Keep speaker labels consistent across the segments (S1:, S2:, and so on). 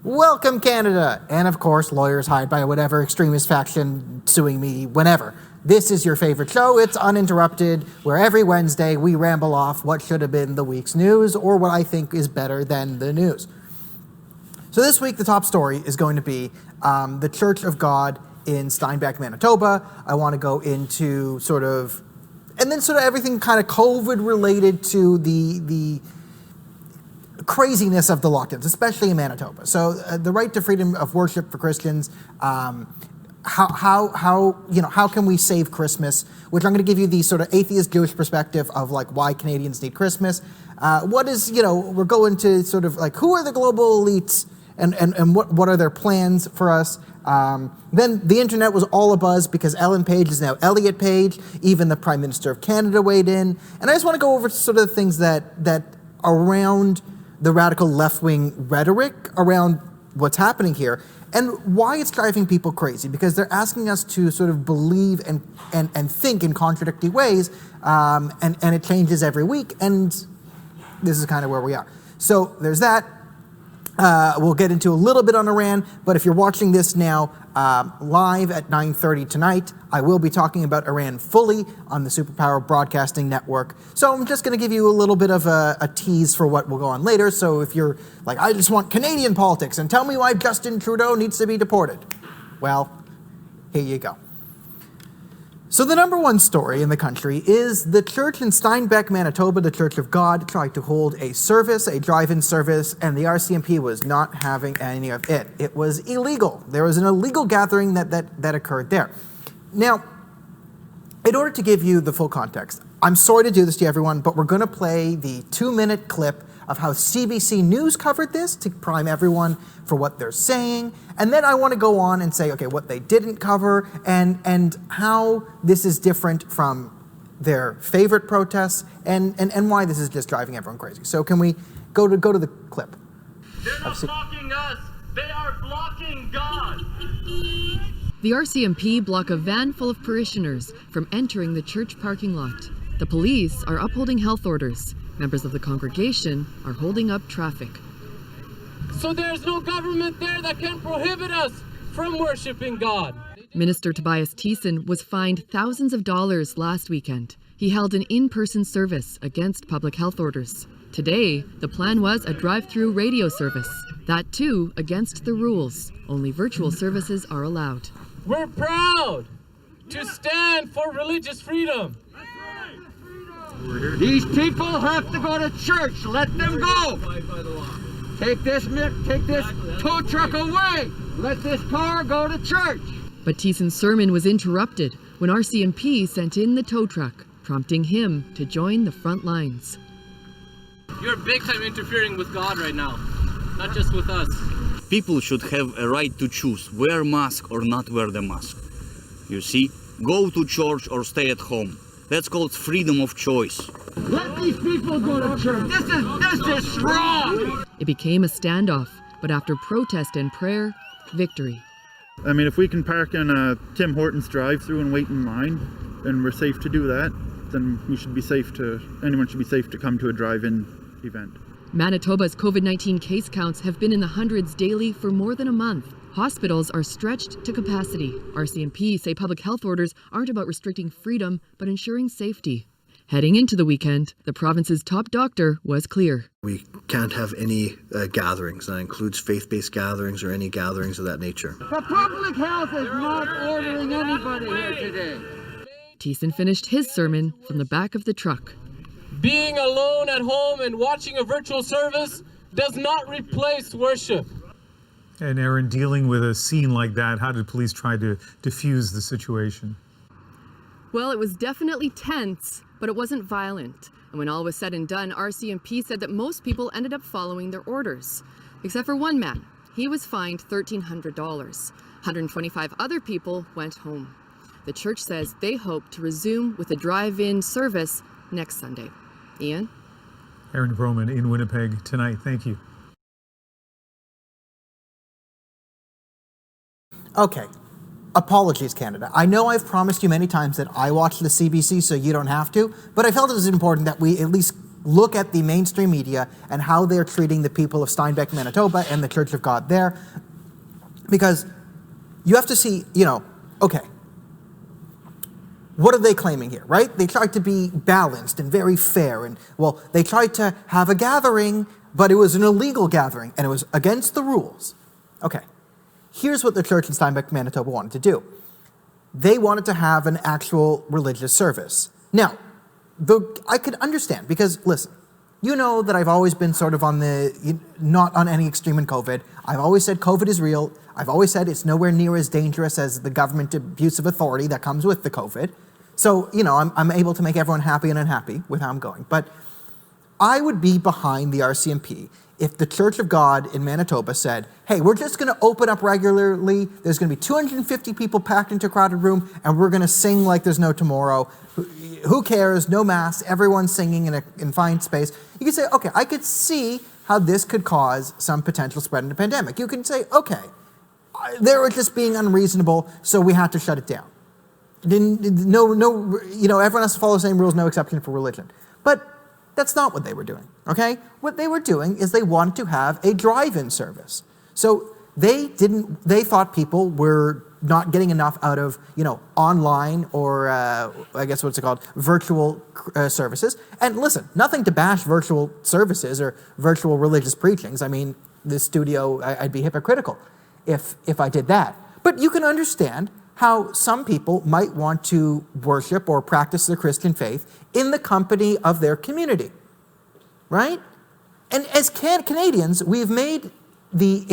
S1: Welcome, Canada! And of course, lawyers hired by whatever extremist faction suing me whenever. This is your favorite show. It's Uninterrupted, where every Wednesday we ramble off what should have been the week's news or what I think is better than the news. So this week, the top story is going to be the Church of God in Steinbach, Manitoba. I want to go into and then everything kind of COVID related to the craziness of the lockdowns, especially in Manitoba. So the right to freedom of worship for Christians, how can we save Christmas, which I'm going to give you the sort of atheist Jewish perspective of like why Canadians need Christmas. We're going to sort of like who are the global elites and what are their plans for us. Then the internet was all abuzz because Ellen Page is now Elliot Page. Even the Prime Minister of Canada weighed in. And I just want to go over sort of the things that around the radical left-wing rhetoric around what's happening here and why it's driving people crazy, because they're asking us to sort of believe and think in contradictory ways, and it changes every week, and this is kind of where we are. So there's that. We'll get into a little bit on Iran, but if you're watching this now live at 9:30 tonight, I will be talking about Iran fully on the Superpower Broadcasting Network. So I'm just going to give you a little bit of a tease for what will go on later. So if you're like, I just want Canadian politics and tell me why Justin Trudeau needs to be deported. Well, here you go. So the number one story in the country is the church in Steinbach, Manitoba, the Church of God, tried to hold a service, a drive-in service, and the RCMP was not having any of it. It was illegal. There was an illegal gathering that occurred there. Now, in order to give you the full context, I'm sorry to do this to everyone, but we're going to play the 2-minute clip of how CBC News covered this to prime everyone for what they're saying. And then I want to go on and say, okay, what they didn't cover and how this is different from their favorite protests and why this is just driving everyone crazy. So can we go to the clip?
S2: They're not blocking us, they are blocking God.
S3: The RCMP block a van full of parishioners from entering the church parking lot. The police are upholding health orders. Members of the congregation are holding up traffic.
S2: So there's no government there that can prohibit us from worshiping God.
S3: Minister Tobias Thiessen was fined thousands of dollars last weekend. He held an in-person service against public health orders. Today, the plan was a drive-through radio service. That too against the rules. Only virtual services are allowed.
S2: We're proud to stand for religious freedom.
S4: These people have to go to church. Let them go. Take this tow truck away. Let this car go to church.
S3: But Thiessen's sermon was interrupted when RCMP sent in the tow truck, prompting him to join the front lines.
S2: You're big time interfering with God right now, not just with us.
S5: People should have a right to choose, wear mask or not wear the mask. You see, go to church or stay at home. That's called freedom of choice.
S4: Let these people go to church. This is wrong.
S3: It became a standoff, but after protest and prayer, victory.
S6: I mean, if we can park in a Tim Hortons drive-through and wait in line, and we're safe to do that, then anyone should be safe to come to a drive-in event.
S3: Manitoba's COVID-19 case counts have been in the hundreds daily for more than a month. Hospitals are stretched to capacity. RCMP say public health orders aren't about restricting freedom, but ensuring safety. Heading into the weekend, the province's top doctor was clear.
S7: We can't have any gatherings. That includes faith-based gatherings or any gatherings of that nature.
S4: The public health is not ordering anybody here today.
S3: Thiessen finished his sermon from the back of the truck.
S2: Being alone at home and watching a virtual service does not replace worship.
S8: And Aaron, dealing with a scene like that, how did police try to diffuse the situation?
S3: Well, it was definitely tense, but it wasn't violent. And when all was said and done, RCMP said that most people ended up following their orders. Except for one man. He was fined $1,300. 125 other people went home. The church says they hope to resume with a drive-in service next Sunday. Ian?
S8: Aaron Broman in Winnipeg tonight. Thank you.
S1: Okay. Apologies, Canada. I know I've promised you many times that I watch the CBC so you don't have to, but I felt it was important that we at least look at the mainstream media and how they're treating the people of Steinbeck, Manitoba and the Church of God there. Because you have to see, okay, what are they claiming here, right? They tried to be balanced and very fair. And, well, they tried to have a gathering, but it was an illegal gathering, and it was against the rules. Okay, here's what the church in Steinbeck, Manitoba wanted to do. They wanted to have an actual religious service. Now, I could understand, because, listen, you know that I've always been sort of on not on any extreme in COVID. I've always said COVID is real. I've always said it's nowhere near as dangerous as the government abuse of authority that comes with the COVID. So, I'm able to make everyone happy and unhappy with how I'm going. But I would be behind the RCMP if the Church of God in Manitoba said, hey, we're just going to open up regularly, there's going to be 250 people packed into a crowded room, and we're going to sing like there's no tomorrow. Who cares? No masks, everyone's singing in a confined space. You could say, okay, I could see how this could cause some potential spread in the pandemic. You can say, okay, they were just being unreasonable, so we had to shut it down. Everyone has to follow the same rules, no exception for religion. But that's not what they were doing, okay? What they were doing is they wanted to have a drive-in service. So they thought people were not getting enough out of, online or, virtual services. And listen, nothing to bash virtual services or virtual religious preachings. I mean, this studio, I'd be hypocritical if I did that. But you can understand how some people might want to worship or practice their Christian faith in the company of their community, right? And as Canadians, we've made the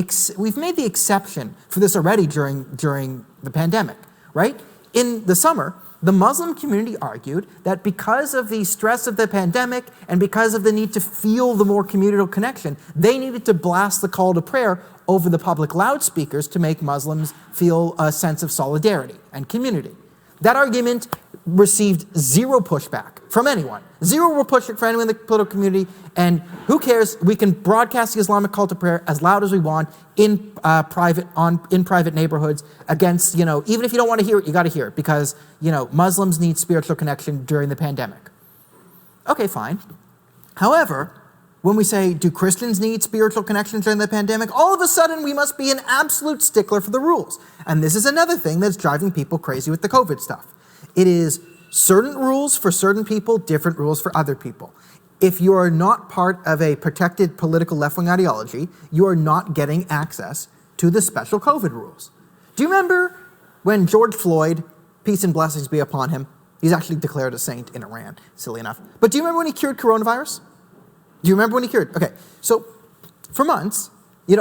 S1: exception for this already during the pandemic, right? In the summer, the Muslim community argued that because of the stress of the pandemic and because of the need to feel the more communal connection, they needed to blast the call to prayer over the public loudspeakers to make Muslims feel a sense of solidarity and community. That argument received zero pushback from anyone. Zero pushback from anyone in the political community, and who cares? We can broadcast the Islamic call to prayer as loud as we want in private neighborhoods against, even if you don't want to hear it, you got to hear it because, Muslims need spiritual connection during the pandemic. Okay, fine. However, when we say, do Christians need spiritual connection during the pandemic? All of a sudden, we must be an absolute stickler for the rules. And this is another thing that's driving people crazy with the COVID stuff. It is certain rules for certain people, different rules for other people. If you are not part of a protected political left-wing ideology, you are not getting access to the special COVID rules. Do you remember when George Floyd, peace and blessings be upon him, he's actually declared a saint in Iran, silly enough. But do you remember when he cured coronavirus? Do you remember when he cured? Okay, so for months,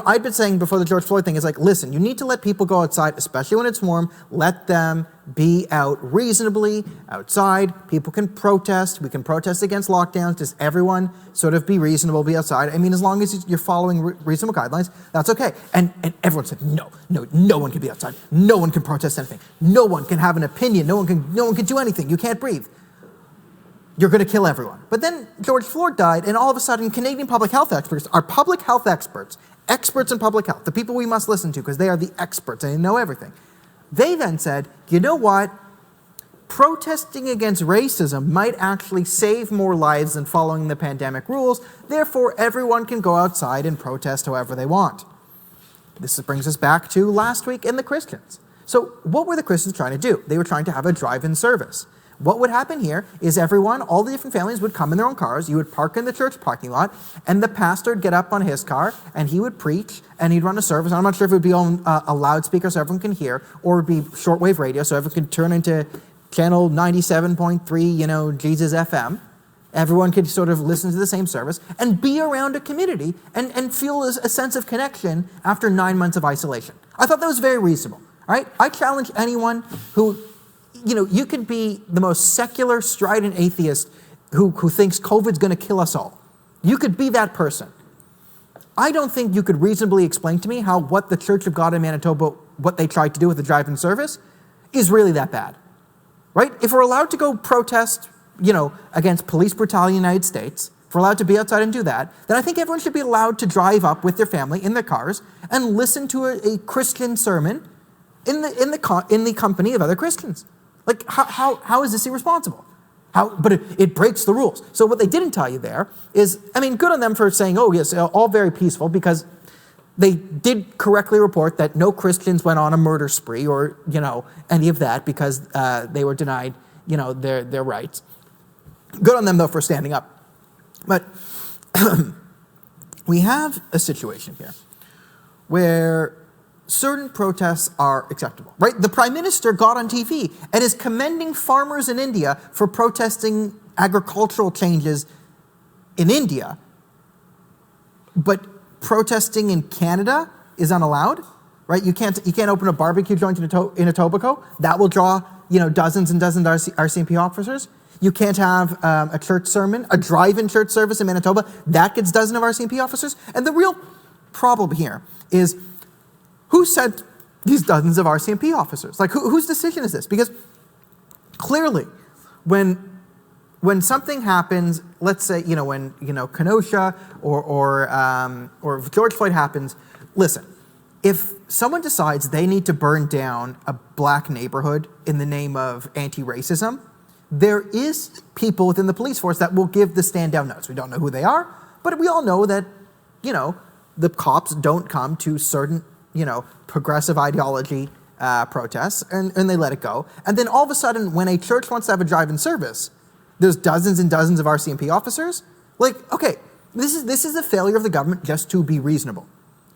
S1: I'd been saying before the George Floyd thing, is like, listen, you need to let people go outside, especially when it's warm. Let them be out reasonably outside. People can protest. We can protest against lockdowns. Just everyone sort of be reasonable, be outside. I mean, as long as you're following reasonable guidelines, that's okay. And everyone said, no one can be outside. No one can protest anything. No one can have an opinion. No one can do anything. You can't breathe. You're going to kill everyone. But then George Floyd died, and all of a sudden, Canadian public health experts are public health experts in public health, the people we must listen to because they are the experts and they know everything. They then said, you know what? Protesting against racism might actually save more lives than following the pandemic rules. Therefore, everyone can go outside and protest however they want. This brings us back to last week and the Christians. So what were the Christians trying to do? They were trying to have a drive-in service. What would happen here is all the different families would come in their own cars, you would park in the church parking lot, and the pastor would get up on his car, and he would preach, and he'd run a service. I'm not sure if it would be on a loudspeaker so everyone can hear, or it would be shortwave radio so everyone can turn into channel 97.3, Jesus FM. Everyone could sort of listen to the same service and be around a community and feel a sense of connection after 9 months of isolation. I thought that was very reasonable, all right? I challenge anyone who... you could be the most secular, strident atheist who thinks COVID's going to kill us all. You could be that person. I don't think you could reasonably explain to me how what the Church of God in Manitoba, what they tried to do with the drive-in service, is really that bad, right? If we're allowed to go protest, against police brutality in the United States, if we're allowed to be outside and do that, then I think everyone should be allowed to drive up with their family in their cars and listen to a Christian sermon in the company of other Christians. Like, how is this irresponsible? But it breaks the rules. So what they didn't tell you there is, I mean, good on them for saying, oh yes, all very peaceful, because they did correctly report that no Christians went on a murder spree or, any of that because they were denied, their rights. Good on them, though, for standing up. But we have a situation here where certain protests are acceptable, right? The Prime Minister got on TV and is commending farmers in India for protesting agricultural changes in India, but protesting in Canada is unallowed, right? You can't open a barbecue joint in Etobicoke. That will draw, dozens and dozens of RCMP officers. You can't have a church sermon, a drive-in church service in Manitoba. That gets dozens of RCMP officers. And the real problem here is who sent these dozens of RCMP officers? Like, whose decision is this? Because clearly, when something happens, let's say, when, Kenosha or George Floyd happens, listen, if someone decides they need to burn down a black neighborhood in the name of anti-racism, there is people within the police force that will give the stand down notes. We don't know who they are, but we all know that, the cops don't come to certain, progressive ideology protests and they let it go. And then all of a sudden, when a church wants to have a drive-in service, there's dozens and dozens of RCMP officers. Like, okay, this is a failure of the government just to be reasonable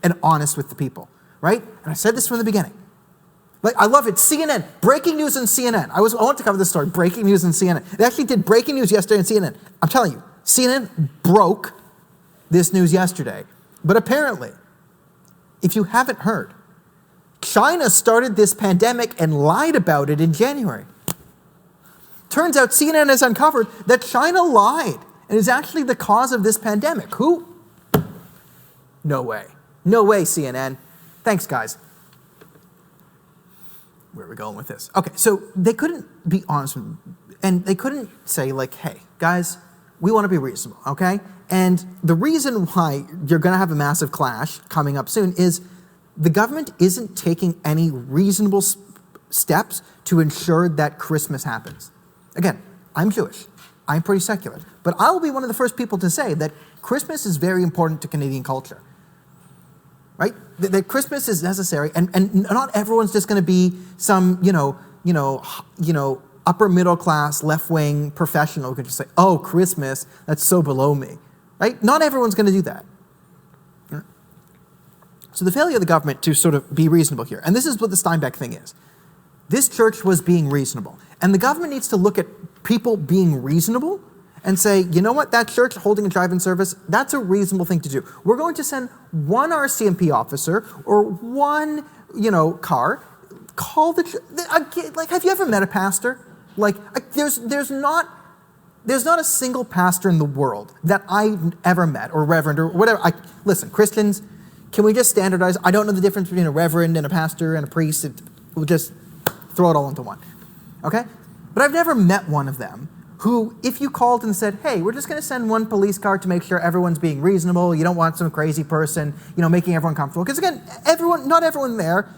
S1: and honest with the people, right? And I said this from the beginning. Like, I love it. CNN, breaking news on CNN. I want to cover this story, breaking news on CNN. They actually did breaking news yesterday on CNN. I'm telling you, CNN broke this news yesterday. But apparently, if you haven't heard, China started this pandemic and lied about it in January. Turns out CNN has uncovered that China lied and is actually the cause of this pandemic. Who? No way. No way, CNN. Thanks, guys. Where are we going with this? Okay, so they couldn't be honest, and they couldn't say, like, hey, guys, we want to be reasonable, okay? And the reason why you're going to have a massive clash coming up soon is the government isn't taking any reasonable steps to ensure that Christmas happens. Again, I'm Jewish. I'm pretty secular. But I will be one of the first people to say that Christmas is very important to Canadian culture. Right? That Christmas is necessary, and not everyone's just going to be some, upper middle class, left wing professional who can just say, "Oh, Christmas, that's so below me." Right? Not everyone's going to do that. So the failure of the government to sort of be reasonable here, and this is what the Steinbeck thing is. This church was being reasonable, and the government needs to look at people being reasonable and say, you know what, that church holding a drive-in service, that's a reasonable thing to do. We're going to send one RCMP officer or one, car. Call the, like, have you ever met a pastor? Like, there's not a single pastor in the world that I've ever met, or reverend, or whatever. Listen, Christians, can we just standardize? I don't know the difference between a reverend and a pastor and a priest. We'll just throw it all into one, okay? But I've never met one of them who, if you called and said, hey, we're just going to send one police car to make sure everyone's being reasonable, you don't want some crazy person, making everyone comfortable. Because again, not everyone there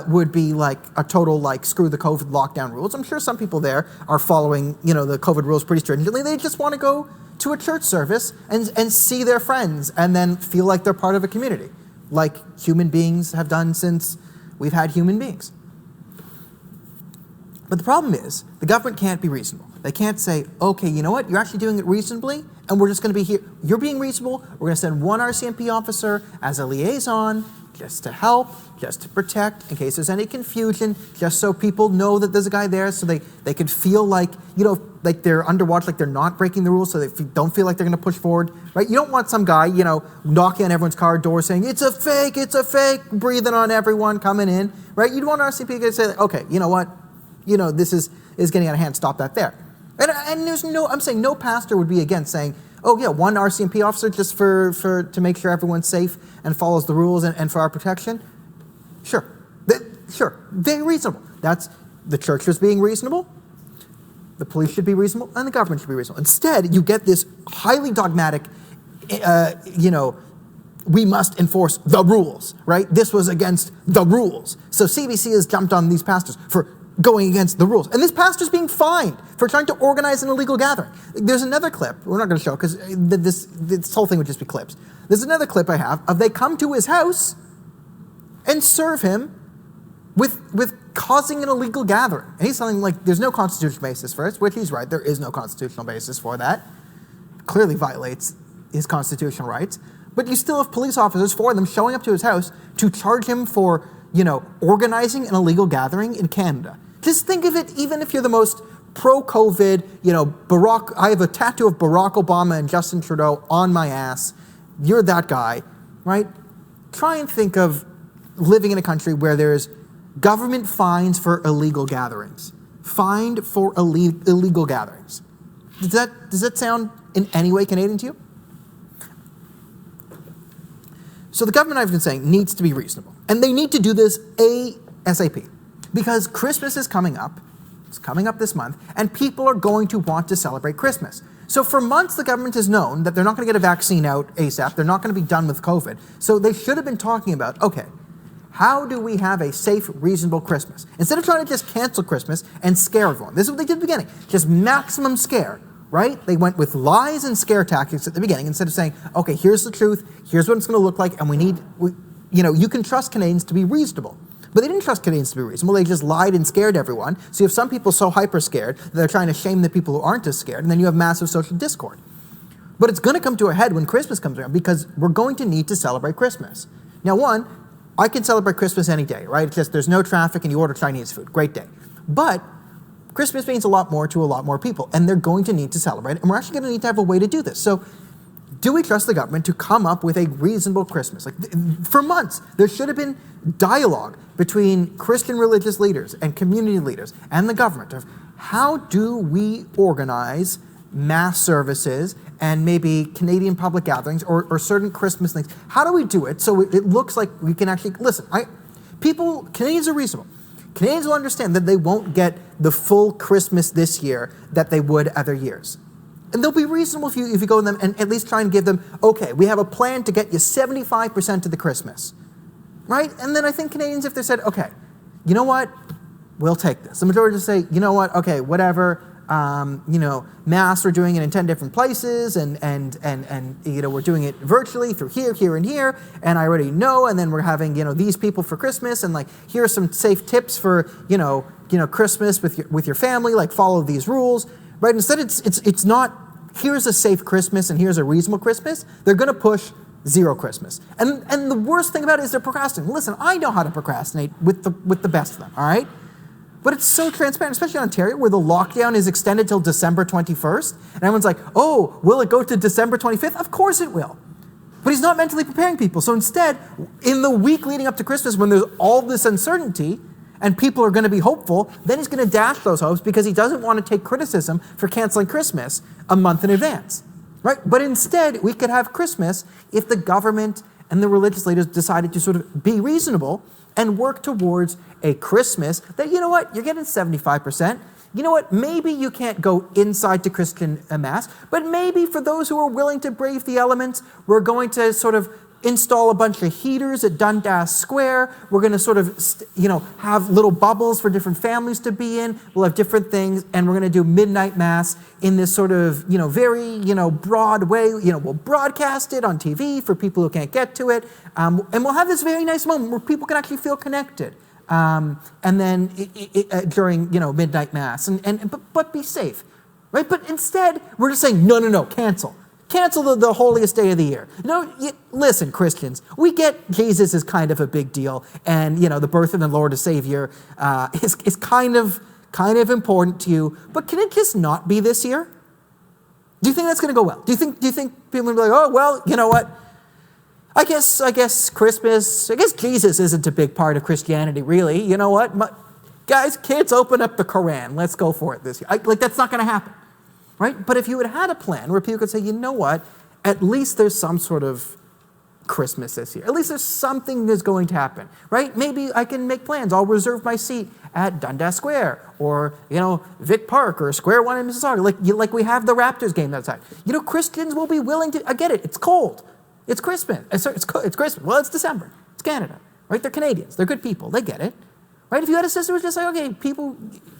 S1: would be like a total, like, screw the COVID lockdown rules. I'm sure some people there are following, the COVID rules pretty stringently. They just want to go to a church service and see their friends and then feel like they're part of a community, like human beings have done since we've had human beings. But the problem is, the government can't be reasonable. They can't say, okay, you know what, you're actually doing it reasonably, and we're just going to be here. You're being reasonable, we're going to send one RCMP officer as a liaison, just to help, just to protect, in case there's any confusion, just so people know that there's a guy there, so they can feel like, like they're under watch, like they're not breaking the rules, so they don't feel like they're going to push forward, right? You don't want some guy, knocking on everyone's car door saying, it's a fake, breathing on everyone coming in, right? You'd want RCMP to say, okay, you know what? This is getting out of hand, stop that there. And I'm saying no pastor would be against saying, oh yeah, one RCMP officer just to make sure everyone's safe and follows the rules and for our protection. Sure, very reasonable. That's, the church was being reasonable, the police should be reasonable, and the government should be reasonable. Instead, you get this highly dogmatic, we must enforce the rules, right? This was against the rules. So CBC has jumped on these pastors for going against the rules. And this pastor's being fined for trying to organize an illegal gathering. There's another clip, we're not going to show because this whole thing would just be clips. There's another clip I have of they come to his house and serve him with causing an illegal gathering. And he's telling like there's no constitutional basis for it, which he's right, there is no constitutional basis for that. Clearly violates his constitutional rights. But you still have police officers, 4 of them, showing up to his house to charge him for, organizing an illegal gathering in Canada. Just think of it, even if you're the most pro-COVID, I have a tattoo of Barack Obama and Justin Trudeau on my ass. You're that guy, right? Try and think of living in a country where there's government fines for illegal gatherings. Fined for illegal gatherings. Does that sound in any way Canadian to you? So the government, I've been saying, needs to be reasonable. And they need to do this ASAP. Because Christmas is coming up. It's coming up this month. And people are going to want to celebrate Christmas. So for months, the government has known that they're not going to get a vaccine out ASAP. They're not going to be done with COVID. So they should have been talking about, okay, how do we have a safe, reasonable Christmas? Instead of trying to just cancel Christmas and scare everyone. This is what they did at the beginning. Just maximum scare. Right? They went with lies and scare tactics at the beginning instead of saying, okay, here's the truth, here's what it's going to look like, and you can trust Canadians to be reasonable. But they didn't trust Canadians to be reasonable. They just lied and scared everyone. So you have some people so hyper scared that they're trying to shame the people who aren't as scared, and then you have massive social discord. But it's going to come to a head when Christmas comes around because we're going to need to celebrate Christmas. Now, one, I can celebrate Christmas any day, right? It's just there's no traffic and you order Chinese food. Great day. But Christmas means a lot more to a lot more people, and they're going to need to celebrate it, and we're actually going to need to have a way to do this. So do we trust the government to come up with a reasonable Christmas? Like, for months, there should have been dialogue between Christian religious leaders and community leaders and the government of how do we organize mass services and maybe Canadian public gatherings or certain Christmas things. How do we do it so it looks like we can actually, listen, Canadians are reasonable. Canadians will understand that they won't get the full Christmas this year that they would other years. And they'll be reasonable if you go to them and at least try and give them, okay, we have a plan to get you 75% of the Christmas, right? And then I think Canadians, if they said, okay, you know what, we'll take this. The majority will say, you know what, okay, whatever, Mass, we're doing it in 10 different places, and we're doing it virtually through here, and here, and I already know, and then we're having, these people for Christmas, and here are some safe tips for, Christmas with your family, follow these rules, right? Instead, it's not, here's a safe Christmas and here's a reasonable Christmas. They're going to push zero Christmas. And the worst thing about it is they're procrastinating. Listen, I know how to procrastinate with the best of them, all right? But it's so transparent, especially in Ontario, where the lockdown is extended till December 21st. And everyone's like, oh, will it go to December 25th? Of course it will. But he's not mentally preparing people. So instead, in the week leading up to Christmas, when there's all this uncertainty and people are going to be hopeful, then he's going to dash those hopes because he doesn't want to take criticism for canceling Christmas a month in advance. Right? But instead, we could have Christmas if the government and the religious leaders decided to sort of be reasonable and work towards a Christmas that, you know what, you're getting 75%. You know what, maybe you can't go inside to Christian Mass, but maybe for those who are willing to brave the elements, we're going to sort of install a bunch of heaters at Dundas Square. We're going to sort of, have little bubbles for different families to be in. We'll have different things, and we're going to do midnight Mass in this sort of, very, broad way. We'll broadcast it on TV for people who can't get to it. And we'll have this very nice moment where people can actually feel connected. And then during, midnight Mass, but be safe, right? But instead, we're just saying, no, cancel. Cancel the holiest day of the year. Listen, Christians, we get Jesus is kind of a big deal, and the birth of the Lord and Savior is kind of important to you. But can it just not be this year? Do you think that's going to go well? Do you think people will be like, oh well, you know what? I guess Christmas. I guess Jesus isn't a big part of Christianity, really. You know what, guys, kids, open up the Quran. Let's go for it this year. That's not going to happen. Right? But if you had a plan where people could say, you know what, at least there's some sort of Christmas this year. At least there's something that's going to happen, right? Maybe I can make plans. I'll reserve my seat at Dundas Square or, Vic Park or Square One in Mississauga, like we have the Raptors game outside. Christians will be willing to, I get it, it's cold. It's Christmas. It's Christmas. Well, it's December. It's Canada, right? They're Canadians. They're good people. They get it. right? If you had a system which just like, okay, people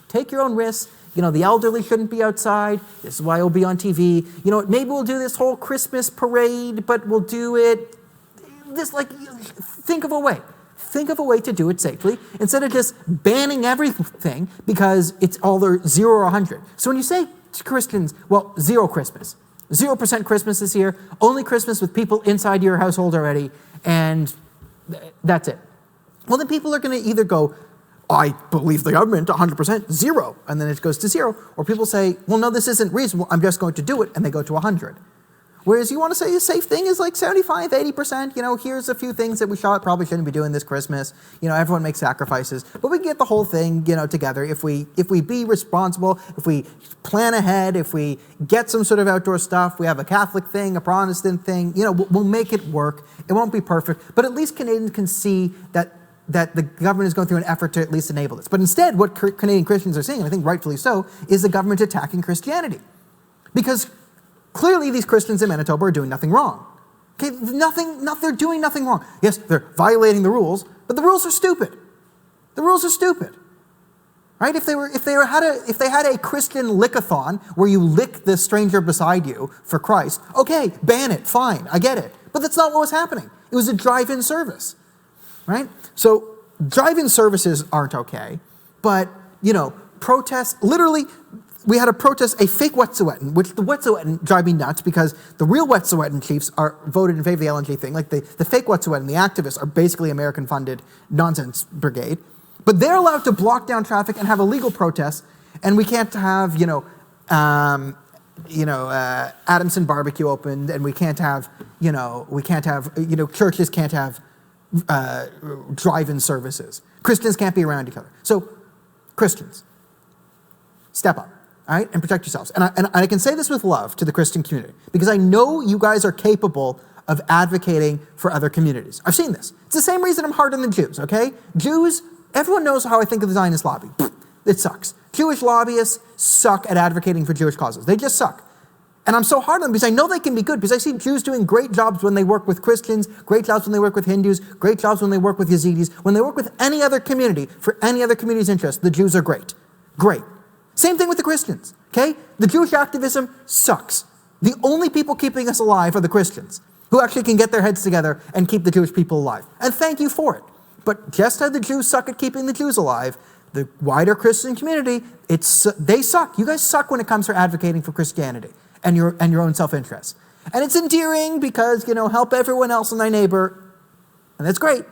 S1: take your own risks. You know, the elderly shouldn't be outside. This is why it'll be on TV. You know, maybe we'll do this whole Christmas parade, but we'll do it this, like, think of a way. Think of a way to do it safely instead of just banning everything because it's all 0 or 100. So when you say to Christians, well, 0 Christmas, 0% Christmas this year, only Christmas with people inside your household already, and that's it. Well, then people are going to either go, I believe the government 100%, 0, and then it goes to 0. Or people say, well, no, this isn't reasonable, I'm just going to do it, and they go to 100. Whereas you want to say a safe thing is like 75, 80%, you know, here's a few things that we probably shouldn't be doing this Christmas. You know, everyone makes sacrifices, but we can get the whole thing, you know, together if we be responsible, if we plan ahead, if we get some sort of outdoor stuff, we have a Catholic thing, a Protestant thing, you know, we'll make it work. It won't be perfect, but at least Canadians can see that the government is going through an effort to at least enable this. But instead, what Canadian Christians are saying, and I think rightfully so, is the government attacking Christianity. Because clearly these Christians in Manitoba are doing nothing wrong. Okay, they're doing nothing wrong. Yes, they're violating the rules, but the rules are stupid. The rules are stupid. Right? If they had a Christian lickathon where you lick the stranger beside you for Christ, okay, ban it, fine, I get it. But that's not what was happening. It was a drive-in service. Right? So drive-in services aren't okay, but, you know, protests, literally, we had a protest, a fake Wet'suwet'en, which the Wet'suwet'en drive me nuts because the real Wet'suwet'en chiefs are voted in favor of the LNG thing. Like the fake Wet'suwet'en, the activists, are basically American-funded nonsense brigade. But they're allowed to block down traffic and have illegal protests, and we can't have, Adamson barbecue opened, and we can't have, churches can't have drive-in services. Christians can't be around each other. So, Christians, step up, all right, and protect yourselves. And I can say this with love to the Christian community, because I know you guys are capable of advocating for other communities. I've seen this. It's the same reason I'm hard on the Jews, okay? Jews, everyone knows how I think of the Zionist lobby. It sucks. Jewish lobbyists suck at advocating for Jewish causes. They just suck. And I'm so hard on them because I know they can be good, because I see Jews doing great jobs when they work with Christians, great jobs when they work with Hindus, great jobs when they work with Yazidis. When they work with any other community, for any other community's interest, the Jews are great. Great. Same thing with the Christians, okay? The Jewish activism sucks. The only people keeping us alive are the Christians, who actually can get their heads together and keep the Jewish people alive. And thank you for it. But just as the Jews suck at keeping the Jews alive, the wider Christian community, they suck. You guys suck when it comes to advocating for Christianity and your own self-interest. And it's endearing because, help everyone else and thy neighbor, and that's great.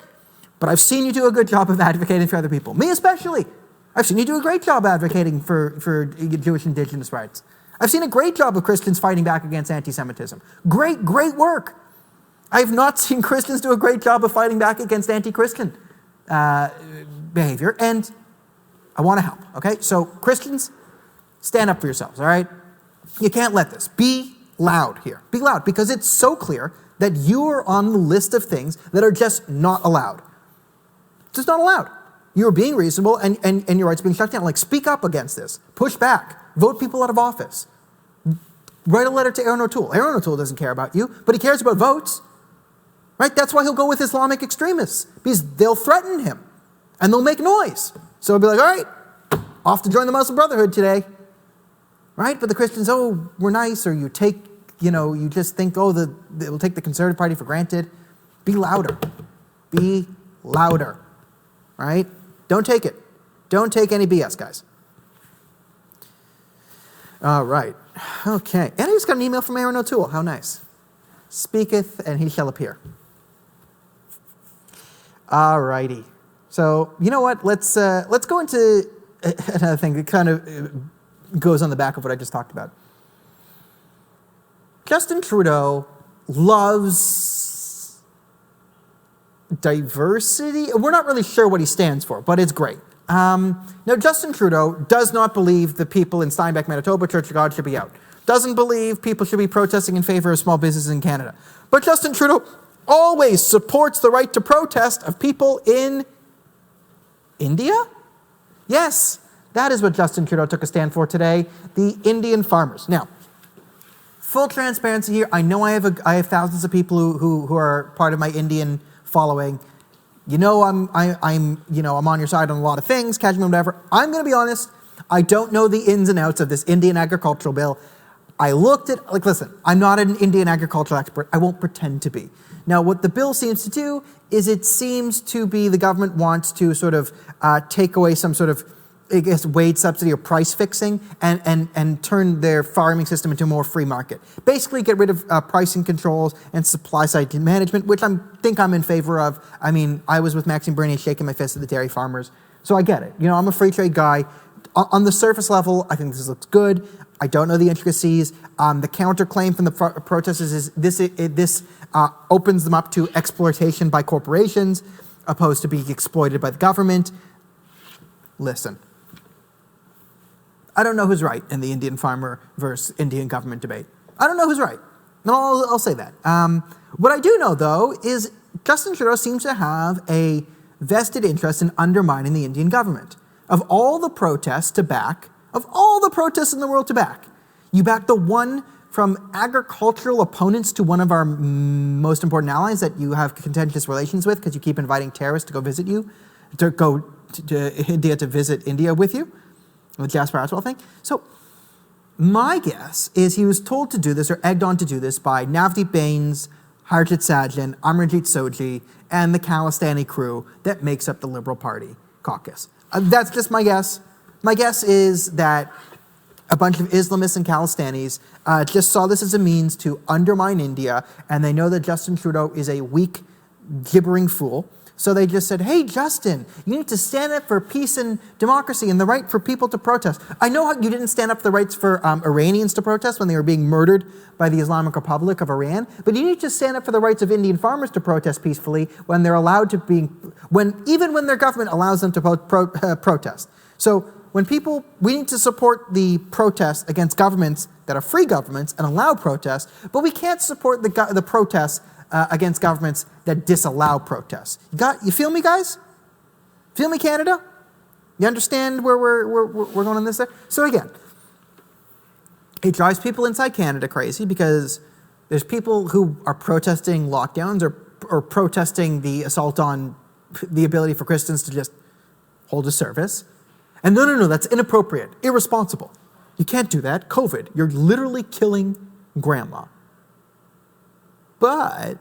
S1: But I've seen you do a good job of advocating for other people. Me especially. I've seen you do a great job advocating for Jewish indigenous rights. I've seen a great job of Christians fighting back against anti-Semitism. Great, great work. I have not seen Christians do a great job of fighting back against anti-Christian behavior, and I want to help, okay? So Christians, stand up for yourselves, all right? You can't let this. Be loud here. Be loud, because it's so clear that you are on the list of things that are just not allowed. Just not allowed. You're being reasonable, and your rights being shut down. Like, speak up against this. Push back. Vote people out of office. Write a letter to Aaron O'Toole. Aaron O'Toole doesn't care about you, but he cares about votes. Right? That's why he'll go with Islamic extremists, because they'll threaten him, and they'll make noise. So he'll be like, all right, off to join the Muslim Brotherhood today. Right? But the Christians, oh, we're nice, or you take, you just think, oh, we'll take the Conservative Party for granted. Be louder. Be louder. Right? Don't take it. Don't take any BS, guys. All right. Okay. And I just got an email from Aaron O'Toole. How nice. Speaketh, and he shall appear. All righty. So, you know what? Let's go into another thing that kind of goes on the back of what I just talked about. Justin Trudeau loves diversity. We're not really sure what he stands for, but it's great. Now, Justin Trudeau does not believe the people in Steinbach, Manitoba, Church of God should be out. Doesn't believe people should be protesting in favor of small businesses in Canada. But Justin Trudeau always supports the right to protest of people in India? Yes, that is what Justin Trudeau took a stand for today, the Indian farmers. Now, full transparency here, I know I have thousands of people who are part of my Indian following. you know, I'm on your side on a lot of things, cashmere, whatever. I'm going to be honest. I don't know the ins and outs of this Indian agricultural bill. I looked at, listen, I'm not an Indian agricultural expert. I won't pretend to be. Now, what the bill seems to do is it seems to be the government wants to sort of take away some sort of, I guess, wage subsidy or price fixing and turn their farming system into a more free market. Basically get rid of pricing controls and supply side management, which I think I'm in favor of. I mean, I was with Maxime Bernier shaking my fist at the dairy farmers, so I get it. You know, I'm a free trade guy. On the surface level, I think this looks good. I don't know the intricacies. The counterclaim from the protesters is this opens them up to exploitation by corporations opposed to being exploited by the government. Listen, I don't know who's right in the Indian farmer versus Indian government debate. I don't know who's right. No, I'll say that. What I do know, though, is Justin Trudeau seems to have a vested interest in undermining the Indian government. Of all the protests to back, of all the protests in the world to back, you back the one from agricultural opponents to one of our most important allies that you have contentious relations with because you keep inviting terrorists to go visit you, to go to India to visit India with you, the Jasper Aswell thing. So my guess is he was told to do this or egged on to do this by Navdeep Bains, Harjit Sajjan, Amarjit Soji, and the Khalistani crew that makes up the Liberal Party caucus. That's just my guess. My guess is that a bunch of Islamists and Khalistanis just saw this as a means to undermine India, and they know that Justin Trudeau is a weak, gibbering fool. So they just said, hey, Justin, you need to stand up for peace and democracy and the right for people to protest. I know how you didn't stand up for the rights for Iranians to protest when they were being murdered by the Islamic Republic of Iran, but you need to stand up for the rights of Indian farmers to protest peacefully when they're allowed to be, even when their government allows them to protest. So when we need to support the protests against governments that are free governments and allow protests, but we can't support the protests against governments that disallow protests. You feel me, guys? Feel me, Canada? You understand where we're going on this there? So again, it drives people inside Canada crazy because there's people who are protesting lockdowns or protesting the assault on the ability for Christians to just hold a service. And no, that's inappropriate, irresponsible. You can't do that. COVID, you're literally killing grandma. But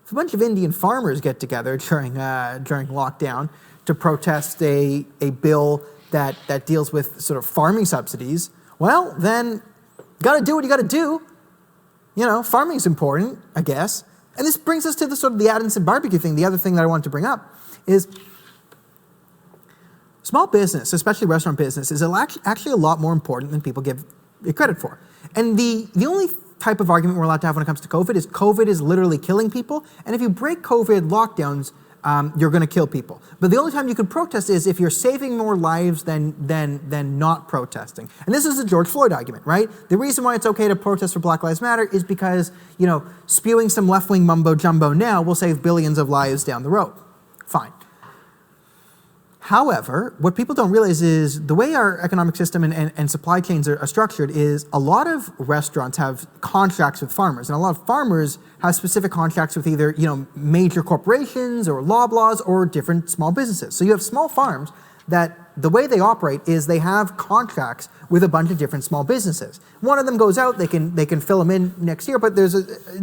S1: if a bunch of Indian farmers get together during lockdown to protest a bill that deals with sort of farming subsidies, well, then you got to do what you got to do. You know, farming is important, I guess. And this brings us to the sort of the Addison barbecue thing. The other thing that I wanted to bring up is small business, especially restaurant business, is actually a lot more important than people give it credit for. And the only type of argument we're allowed to have when it comes to COVID is literally killing people. And if you break COVID lockdowns, you're going to kill people. But the only time you can protest is if you're saving more lives than not protesting. And this is the George Floyd argument, right? The reason why it's okay to protest for Black Lives Matter is because, you know, spewing some left-wing mumbo-jumbo now will save billions of lives down the road. Fine. However, what people don't realize is the way our economic system and supply chains are structured is a lot of restaurants have contracts with farmers, and a lot of farmers have specific contracts with either, you know, major corporations or Loblaws or different small businesses. So you have small farms that the way they operate is they have contracts with a bunch of different small businesses. One of them goes out, they can fill them in next year, but there's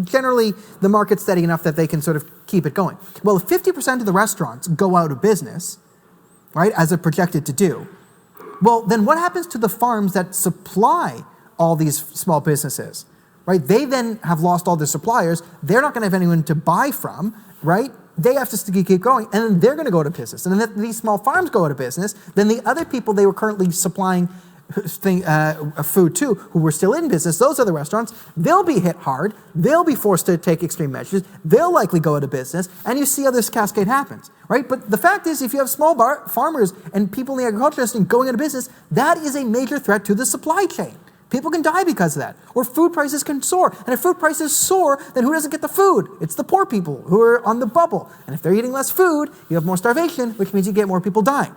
S1: generally the market's steady enough that they can sort of keep it going. Well, if 50% of the restaurants go out of business, right, as they're projected to do, well, then what happens to the farms that supply all these small businesses, right? They then have lost all their suppliers. They're not going to have anyone to buy from, right? They have to keep going, and then they're going to go out of business. And then if these small farms go out of business, then the other people they were currently supplying food to, who were still in business, those other restaurants, they'll be hit hard. They'll be forced to take extreme measures. They'll likely go out of business, and you see how this cascade happens, right? But the fact is, if you have small farmers and people in the agriculture industry going out of business, that is a major threat to the supply chain. People can die because of that, or food prices can soar. And if food prices soar, then who doesn't get the food? It's the poor people who are on the bubble. And if they're eating less food, you have more starvation, which means you get more people dying.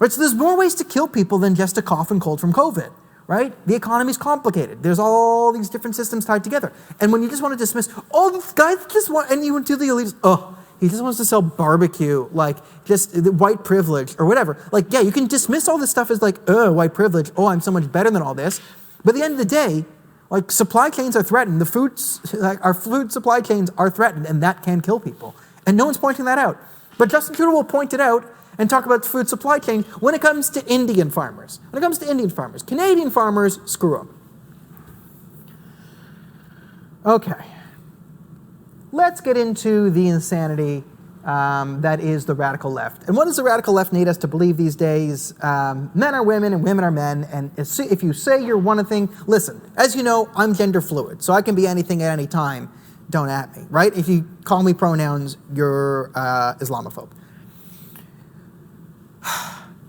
S1: Right, so there's more ways to kill people than just a cough and cold from COVID, right? The economy's complicated. There's all these different systems tied together. And when you just want to dismiss, oh, these guys just want, and you do the elites, oh, he just wants to sell barbecue, like just the white privilege or whatever. Like, yeah, you can dismiss all this stuff as like, oh, white privilege. Oh, I'm so much better than all this. But at the end of the day, like supply chains are threatened. Our food supply chains are threatened, and that can kill people. And no one's pointing that out. But Justin Trudeau will point it out and talk about the food supply chain when it comes to Indian farmers. When it comes to Indian farmers. Canadian farmers, screw them. Okay. Let's get into the insanity that is the radical left. And what does the radical left need us to believe these days? Men are women and women are men. And if you say you're one thing, listen, as you know, I'm gender fluid, so I can be anything at any time. Don't at me, right? If you call me pronouns, you're Islamophobe.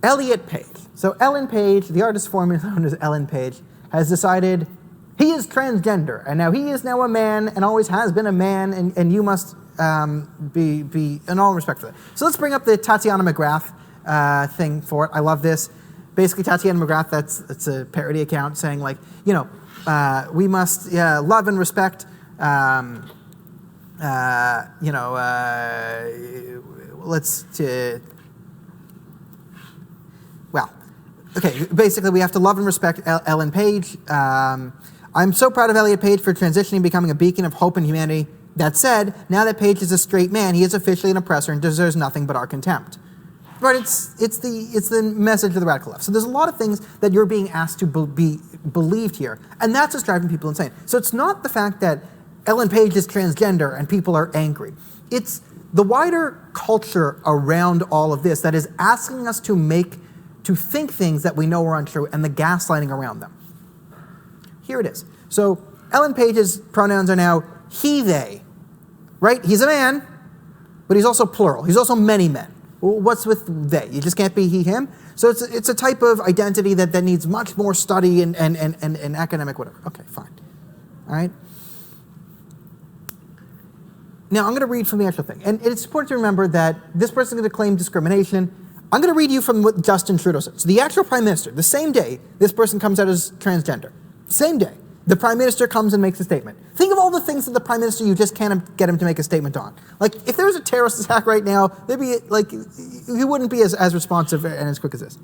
S1: Elliot Page. So Ellen Page, the artist formerly known as Ellen Page, has decided he is transgender, and now he is now a man and always has been a man, and you must be in all respect for that. So let's bring up the Tatiana McGrath thing for it. I love this. Basically, Tatiana McGrath, that's a parody account saying like, you know, we must love and respect, okay, basically we have to love and respect Ellen Page. I'm so proud of Elliot Page for transitioning and becoming a beacon of hope and humanity. That said, now that Page is a straight man, he is officially an oppressor and deserves nothing but our contempt. Right? It's the message of the radical left. So there's a lot of things that you're being asked to be believed here, and that's what's driving people insane. So it's not the fact that Ellen Page is transgender and people are angry. It's the wider culture around all of this that is asking us to think things that we know are untrue, and the gaslighting around them. Here it is. So Ellen Page's pronouns are now he, they, right? He's a man, but he's also plural. He's also many men. Well, what's with they? You just can't be he, him? So it's a type of identity that needs much more study and academic whatever. Okay, fine. All right? Now, I'm going to read from the actual thing. And it's important to remember that this person is going to claim discrimination. I'm going to read you from what Justin Trudeau said. So the actual prime minister, the same day this person comes out as transgender, same day, the prime minister comes and makes a statement. Think of all the things that the prime minister you just can't get him to make a statement on. Like, if there was a terrorist attack right now, there'd be, like, he wouldn't be as responsive and as quick as this.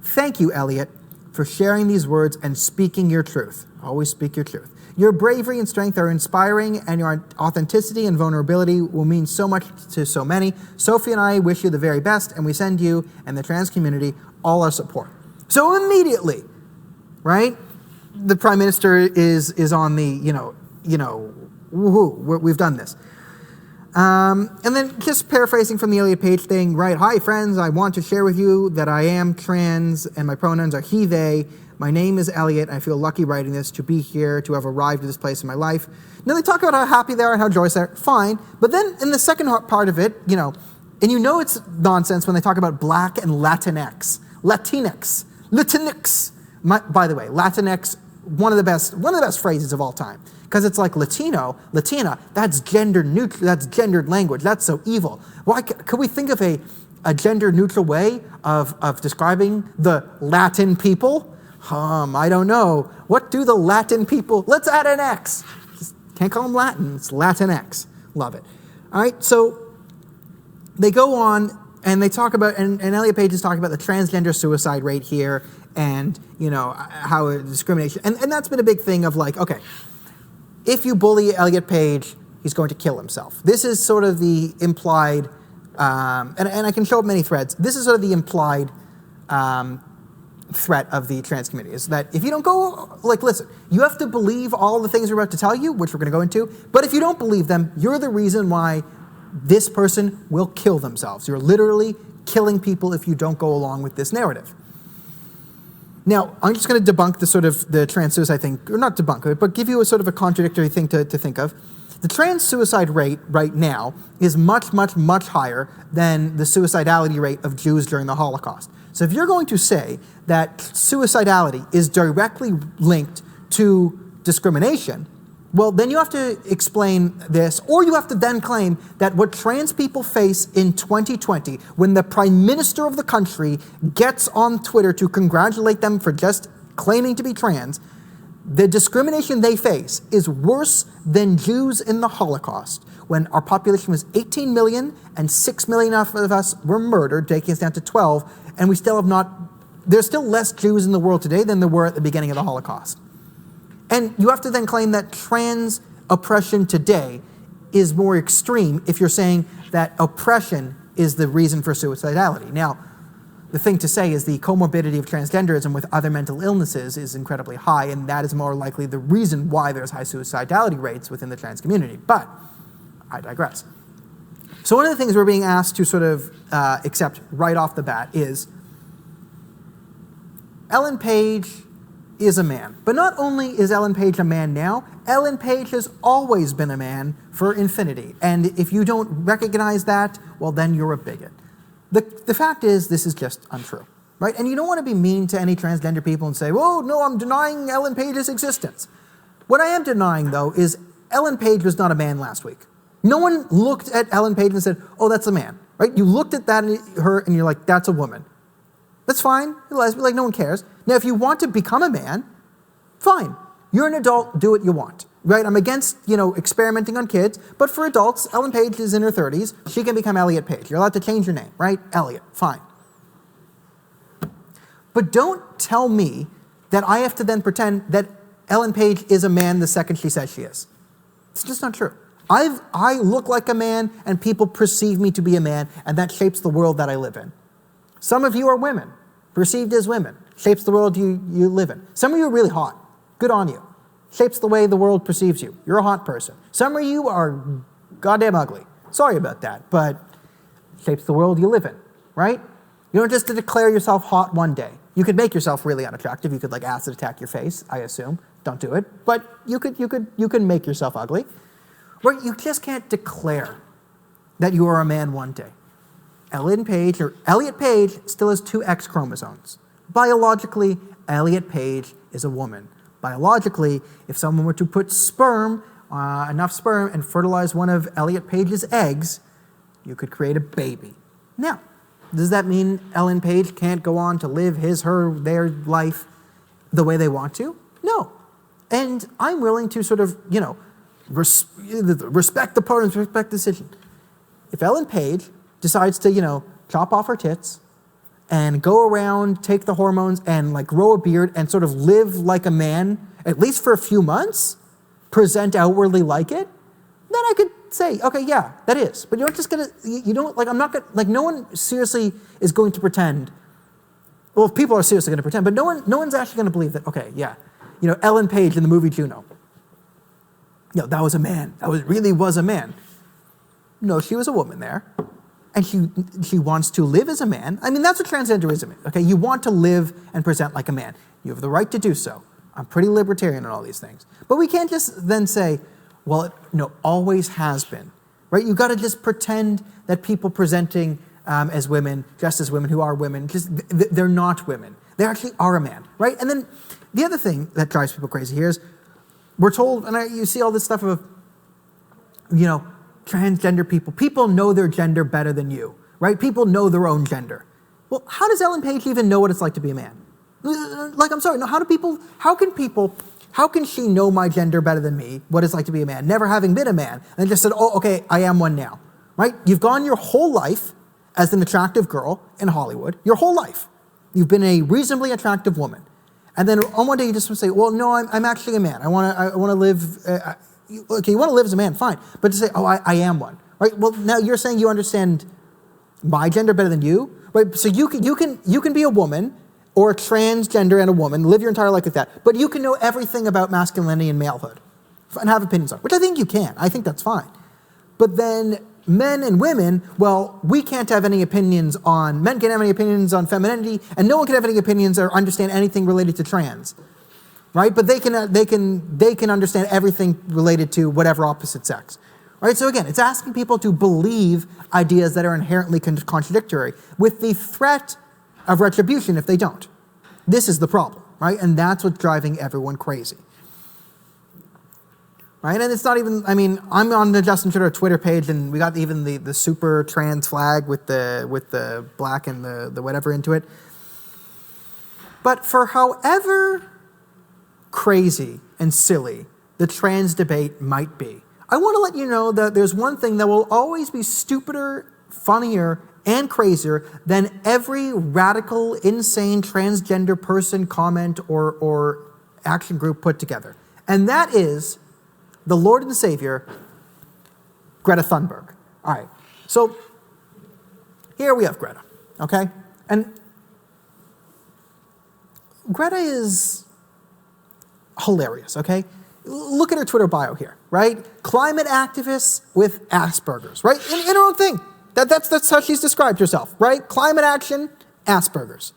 S1: Thank you, Elliot, for sharing these words and speaking your truth. Always speak your truth. Your bravery and strength are inspiring, and your authenticity and vulnerability will mean so much to so many. Sophie and I wish you the very best, and we send you and the trans community all our support. So immediately, right, the prime minister is on the, woohoo, we've done this. And then just paraphrasing from the Elliot Page thing, right, hi friends, I want to share with you that I am trans and my pronouns are he, they. My name is Elliot, and I feel lucky writing this, to be here, to have arrived at this place in my life. Now they talk about how happy they are and how joyous they are, fine. But then in the second part of it, and it's nonsense when they talk about black and Latinx. By the way, Latinx, one of the best phrases of all time. Because it's like Latino, Latina, that's gender neutral, that's gendered language, that's so evil. Why could we think of a gender neutral way of describing the Latin people? I don't know. What do the Latin people... Let's add an X. Just can't call them Latin. It's Latinx. Love it. All right, so they go on and they talk about... And Elliot Page is talking about the transgender suicide rate here and, how discrimination... And that's been a big thing of like, okay, if you bully Elliot Page, he's going to kill himself. This is sort of the implied... and I can show up many threads. This is sort of the implied... threat of the trans community is that if you don't go, listen, you have to believe all the things we're about to tell you, which we're going to go into, but if you don't believe them, you're the reason why this person will kill themselves. You're literally killing people if you don't go along with this narrative. Now, I'm just going to debunk the trans suicide thing, or not debunk it, but give you a sort of a contradictory thing to think of. The trans suicide rate right now is much, much, much higher than the suicidality rate of Jews during the Holocaust. So if you're going to say that suicidality is directly linked to discrimination, well, then you have to explain this, or you have to then claim that what trans people face in 2020, when the prime minister of the country gets on Twitter to congratulate them for just claiming to be trans, the discrimination they face is worse than Jews in the Holocaust, when our population was 18 million and 6 million of us were murdered, taking us down to 12, and we still have not, there's still less Jews in the world today than there were at the beginning of the Holocaust. And you have to then claim that trans oppression today is more extreme if you're saying that oppression is the reason for suicidality. Now, the thing to say is the comorbidity of transgenderism with other mental illnesses is incredibly high, and that is more likely the reason why there's high suicidality rates within the trans community. But I digress. So one of the things we're being asked to sort of accept right off the bat is Ellen Page is a man. But not only is Ellen Page a man now, Ellen Page has always been a man for infinity. And if you don't recognize that, well, then you're a bigot. The fact is, this is just untrue, right? And you don't want to be mean to any transgender people and say, "Oh, no, I'm denying Ellen Page's existence." What I am denying, though, is Ellen Page was not a man last week. No one looked at Ellen Page and said, "Oh, that's a man," right? You looked at her and you're like, "That's a woman." That's fine. You're lesbian, like, no one cares. Now, if you want to become a man, fine. You're an adult, do what you want, right? I'm against, experimenting on kids, but for adults, Ellen Page is in her 30s. She can become Elliot Page. You're allowed to change your name, right? Elliot, fine. But don't tell me that I have to then pretend that Ellen Page is a man the second she says she is. It's just not true. I look like a man, and people perceive me to be a man, and that shapes the world that I live in. Some of you are women, perceived as women, shapes the world you live in. Some of you are really hot, good on you, shapes the way the world perceives you. You're a hot person. Some of you are goddamn ugly. Sorry about that, but shapes the world you live in, right? You don't just declare yourself hot one day. You could make yourself really unattractive. You could acid attack your face, I assume. Don't do it, but you could make yourself ugly. Right? You just can't declare that you are a man one day. Elliot Page still has 2 X chromosomes. Biologically, Elliot Page is a woman. Biologically, if someone were to put enough sperm and fertilize one of Elliot Page's eggs, you could create a baby. Now, does that mean Ellen Page can't go on to live their life the way they want to? No. And I'm willing to sort of, respect the parents, respect the decision. If Ellen Page decides to, chop off her tits and go around, take the hormones and grow a beard and sort of live like a man, at least for a few months, present outwardly like it, then I could say, okay, yeah, that is. But you're not just I'm not gonna, no one seriously is going to pretend, well, people are seriously going to pretend, but no one's actually going to believe that, okay, yeah, Ellen Page in the movie Juno, that was a man. Really was a man. No, she was a woman there. And she wants to live as a man. I mean, that's what transgenderism is, okay? You want to live and present like a man. You have the right to do so. I'm pretty libertarian on all these things. But we can't just then say, well, always has been, right? You got to just pretend that people presenting as women, dressed as women, who are women, they're not women. They actually are a man, right? And then the other thing that drives people crazy here is we're told, and you see all this stuff of, transgender people know their gender better than you, right? People know their own gender. Well, how does Ellen Page even know what it's like to be a man? I'm sorry, no, how can she know my gender better than me, what it's like to be a man, never having been a man, and just said, oh, okay, I am one now, right? You've gone your whole life as an attractive girl in Hollywood, your whole life. You've been a reasonably attractive woman. And then on one day you just want to say, well, no, I'm actually a man. I want to live, okay, you want to live as a man, fine. But to say, oh, I am one, right? Well, now you're saying you understand my gender better than you, right? So you can be a woman or a transgender and a woman, live your entire life like that, but you can know everything about masculinity and malehood and have opinions on it, which I think you can. I think that's fine. But then men and women, well, we can't have any opinions on, men can't have any opinions on femininity, and no one can have any opinions or understand anything related to trans, right? But they can understand everything related to whatever opposite sex, right? So again, it's asking people to believe ideas that are inherently contradictory with the threat of retribution if they don't. This is the problem, right? And that's what's driving everyone crazy. Right? And it's not even, I mean, I'm on the Justin Trudeau Twitter page, and we got even the super trans flag with the black and the whatever into it. But for however crazy and silly the trans debate might be, I want to let you know that there's one thing that will always be stupider, funnier, and crazier than every radical, insane transgender person, comment, or action group put together. And that is the Lord and Savior, Greta Thunberg. All right, so here we have Greta, okay? And Greta is hilarious, okay? Look at her Twitter bio here, right? Climate activist with Asperger's, right? In her own thing. That's how she's described herself, right? Climate action, Asperger's,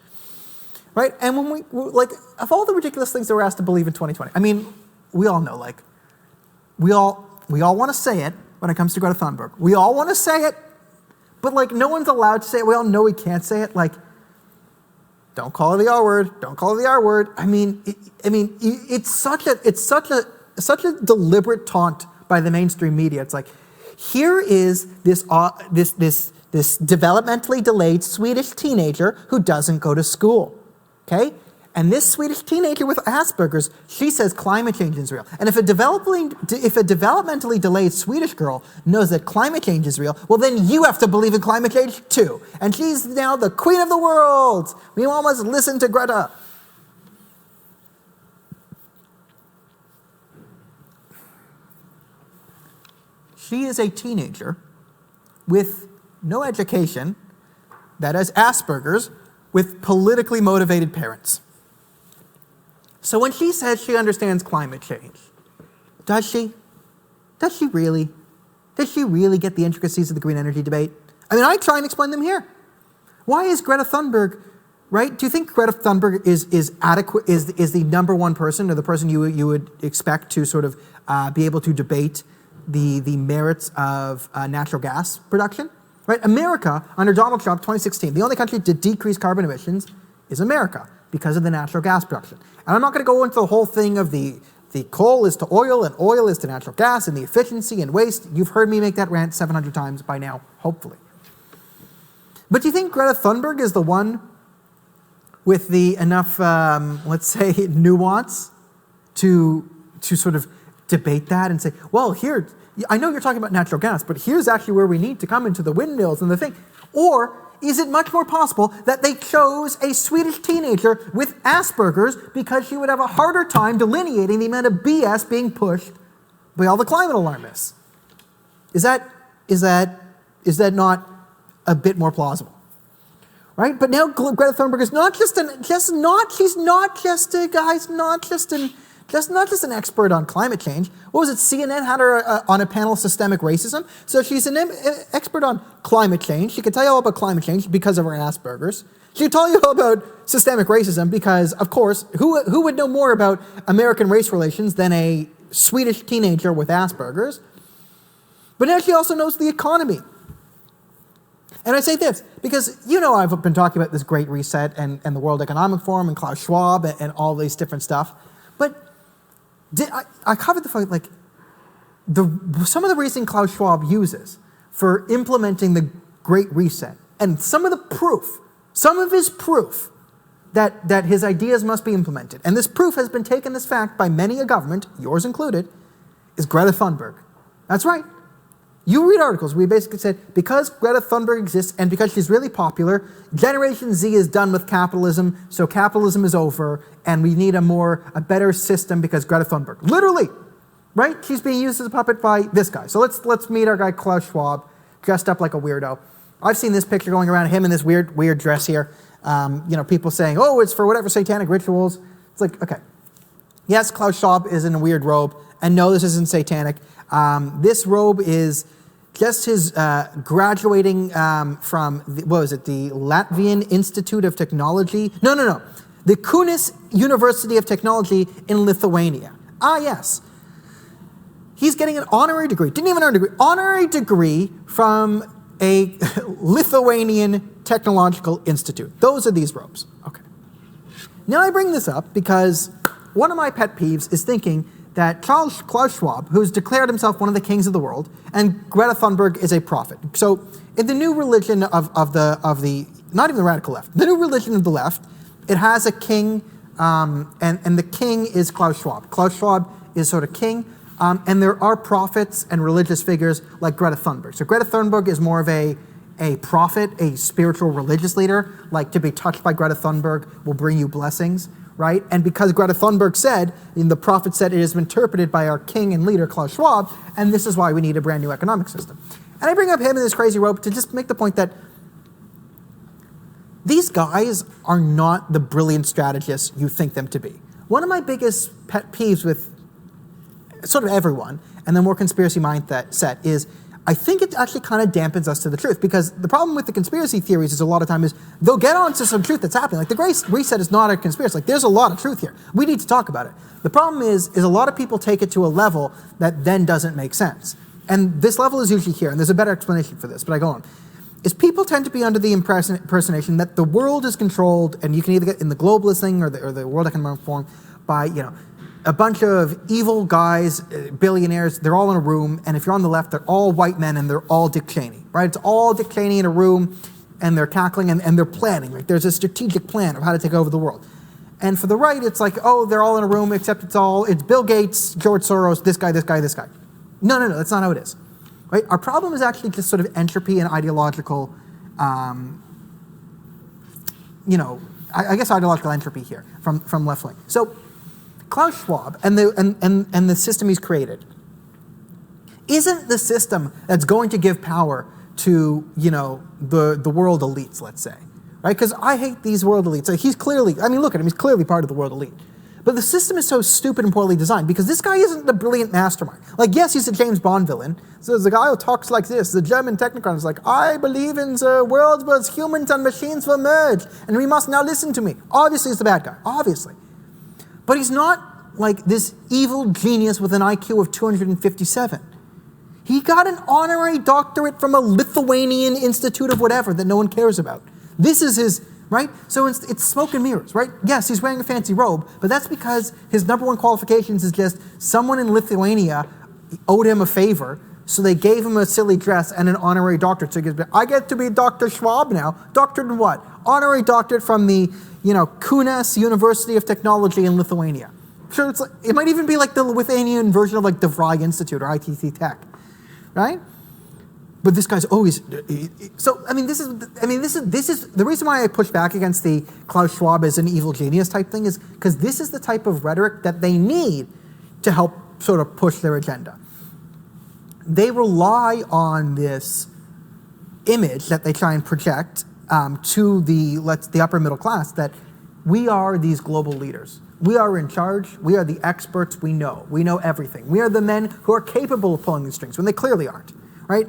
S1: right? And when we, like, of all the ridiculous things that we're asked to believe in 2020, I mean, we all know, like, we all want to say it when it comes to Greta Thunberg. We all want to say it, but, like, no one's allowed to say it. We all know we can't say it. Like, don't call her the R word. Don't call her the R word. I mean, it's such a deliberate taunt by the mainstream media. It's like, here is this developmentally delayed Swedish teenager who doesn't go to school, okay? And this Swedish teenager with Asperger's, she says climate change is real. And if a developmentally delayed Swedish girl knows that climate change is real, well, then you have to believe in climate change too. And she's now the queen of the world. We all must listen to Greta. She is a teenager with no education that has Asperger's with politically motivated parents. So when she says she understands climate change, does she? Does she really? Does she really get the intricacies of the green energy debate? I mean, I try and explain them here. Why is Greta Thunberg, right? Do you think Greta Thunberg is adequate, is the number one person, or the person you would expect to sort of be able to debate the merits of natural gas production? Right? America, under Donald Trump, 2016, the only country to decrease carbon emissions is America because of the natural gas production. And I'm not going to go into the whole thing of the coal is to oil and oil is to natural gas and the efficiency and waste. You've heard me make that rant 700 times by now, hopefully. But do you think Greta Thunberg is the one with the enough, let's say, nuance to sort of debate that and say, well, here, I know you're talking about natural gas, but here's actually where we need to come into the windmills and the thing. Or is it much more possible that they chose a Swedish teenager with Asperger's because she would have a harder time delineating the amount of BS being pushed by all the climate alarmists? Is that not a bit more plausible? Right? but now Greta Thunberg is not just an expert on climate change. What was it? CNN had her on a panel, Systemic Racism. So she's an expert on climate change. She can tell you all about climate change because of her Asperger's. She can tell you all about systemic racism because, of course, who would know more about American race relations than a Swedish teenager with Asperger's? But now she also knows the economy. And I say this because, you know, I've been talking about this Great Reset and the World Economic Forum and Klaus Schwab and all these different stuff. But I covered the fact, like, some of the reasoning Klaus Schwab uses for implementing the Great Reset, and some of his proof that his ideas must be implemented, and this proof has been taken as fact by many a government, yours included, is Greta Thunberg. That's right. You read articles where we basically said, because Greta Thunberg exists and because she's really popular, Generation Z is done with capitalism, so capitalism is over, and we need a better system because Greta Thunberg. Literally, right? She's being used as a puppet by this guy. So let's meet our guy Klaus Schwab, dressed up like a weirdo. I've seen this picture going around, him in this weird dress here. People saying, oh, it's for whatever satanic rituals. It's like, okay. Yes, Klaus Schwab is in a weird robe, and no, this isn't satanic. This robe is just his graduating from, the Latvian Institute of Technology? No. The Kaunas University of Technology in Lithuania. Ah, yes. He's getting an honorary degree. Didn't even earn a degree. Honorary degree from a Lithuanian Technological Institute. Those are these robes. Okay. Now I bring this up because one of my pet peeves is thinking that Klaus Schwab, who's declared himself one of the kings of the world, and Greta Thunberg is a prophet. So in the new religion of the not even the radical left, the new religion of the left, it has a king and the king is Klaus Schwab. Klaus Schwab is sort of king, and there are prophets and religious figures like Greta Thunberg. So Greta Thunberg is more of a prophet, a spiritual religious leader, like to be touched by Greta Thunberg will bring you blessings, right? And because Greta Thunberg said, and the prophet said, it is interpreted by our king and leader, Klaus Schwab, and this is why we need a brand new economic system. And I bring up him in this crazy rope to just make the point that these guys are not the brilliant strategists you think them to be. One of my biggest pet peeves with sort of everyone, and the more conspiracy mindset is, I think it actually kind of dampens us to the truth, because the problem with the conspiracy theories is a lot of time is they'll get onto some truth that's happening. Like the Great Reset is not a conspiracy. Like there's a lot of truth here. We need to talk about it. The problem is a lot of people take it to a level that then doesn't make sense. And this level is usually here, and there's a better explanation for this, but I go on. Is people tend to be under the impersonation that the world is controlled, and you can either get in the globalist thing or the World Economic Forum by, a bunch of evil guys, billionaires, they're all in a room, and if you're on the left, they're all white men and they're all Dick Cheney, right? It's all Dick Cheney in a room, and they're cackling and they're planning, right? There's a strategic plan of how to take over the world. And for the right, it's like, oh, they're all in a room, except it's Bill Gates, George Soros, this guy, this guy, this guy. No, that's not how it is, right? Our problem is actually just sort of entropy and ideological, I guess ideological entropy here from left wing. So Klaus Schwab and the system he's created isn't the system that's going to give power to the world elites, let's say, right? Because I hate these world elites. Like he's clearly, look at him, he's clearly part of the world elite. But the system is so stupid and poorly designed because this guy isn't the brilliant mastermind. Like, yes, he's a James Bond villain. So the guy who talks like this, the German technocrat, is like, I believe in the world where humans and machines will merge, and we must now listen to me. Obviously, he's the bad guy. Obviously. But he's not like this evil genius with an IQ of 257. He got an honorary doctorate from a Lithuanian institute of whatever that no one cares about. This is his... right? So it's smoke and mirrors, right? Yes, he's wearing a fancy robe, but that's because his number one qualifications is just someone in Lithuania owed him a favor, so they gave him a silly dress and an honorary doctorate. So I get to be Dr. Schwab now. Doctorate in what? Honorary doctorate from the, Kaunas University of Technology in Lithuania. Sure, it might even be like the Lithuanian version of like the DeVry Institute or ITC Tech, right? But this guy's always this is the reason why I push back against the Klaus Schwab as an evil genius type thing is because this is the type of rhetoric that they need to help sort of push their agenda. They rely on this image that they try and project to the upper middle class that we are these global leaders. We are in charge. We are the experts. We know everything. We are the men who are capable of pulling the strings when they clearly aren't, right?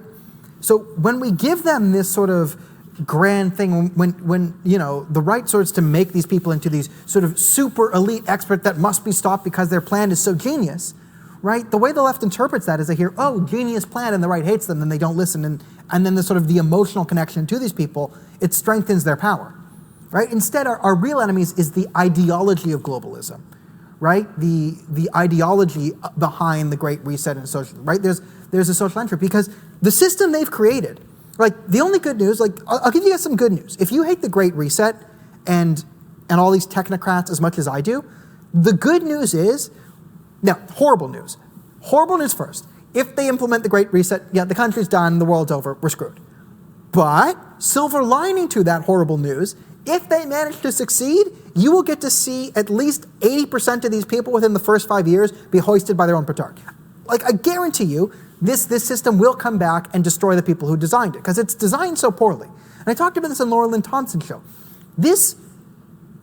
S1: So when we give them this sort of grand thing, when the right sorts to make these people into these sort of super elite experts that must be stopped because their plan is so genius, right? The way the left interprets that is they hear, oh, genius plan, and the right hates them, and they don't listen, and then the sort of the emotional connection to these people, it strengthens their power, right? Instead, our real enemies is the ideology of globalism, right? The ideology behind the Great Reset and socialism, right? There's a social entropy because the system they've created, like the only good news, like I'll give you guys some good news. If you hate the Great Reset and all these technocrats as much as I do, the good news is, now horrible news. Horrible news first. If they implement the Great Reset, yeah, the country's done, the world's over, we're screwed. But silver lining to that horrible news, if they manage to succeed, you will get to see at least 80% of these people within the first 5 years be hoisted by their own petard. Like I guarantee you, this system will come back and destroy the people who designed it because it's designed so poorly. And I talked about this on Laura Lynn Thompson's show. This